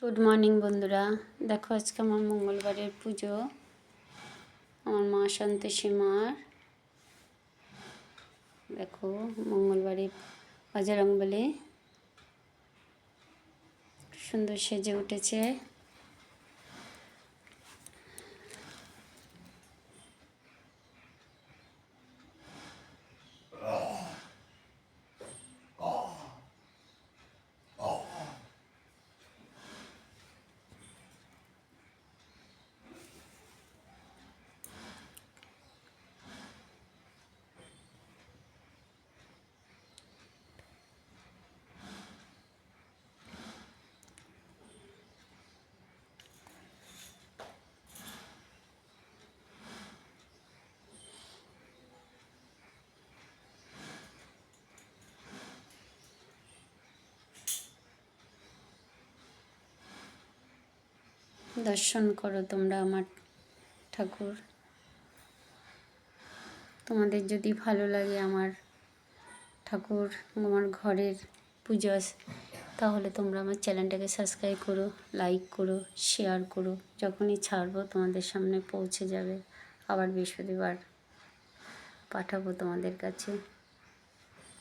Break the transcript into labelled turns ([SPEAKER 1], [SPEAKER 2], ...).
[SPEAKER 1] Good morning বন্ধুরা, দেখো আজকে আমার মঙ্গলবারের পুজো। আমার মা সন্তোষী মার দেখো মঙ্গলবারে বাজরং বলে সুন্দর সেজে উঠেছে। দর্শন করো তোমরা আমার ঠাকুর। তোমাদের যদি ভালো লাগে আমার ঠাকুর, আমার ঘরের পুজো, তাহলে তোমরা আমার চ্যানেলটাকে সাবস্ক্রাইব করো, লাইক করো, শেয়ার করো। যখনই ছাড়বো তোমাদের সামনে পৌঁছে যাবে। আবার বৃহস্পতিবার পাঠাবো তোমাদের কাছে।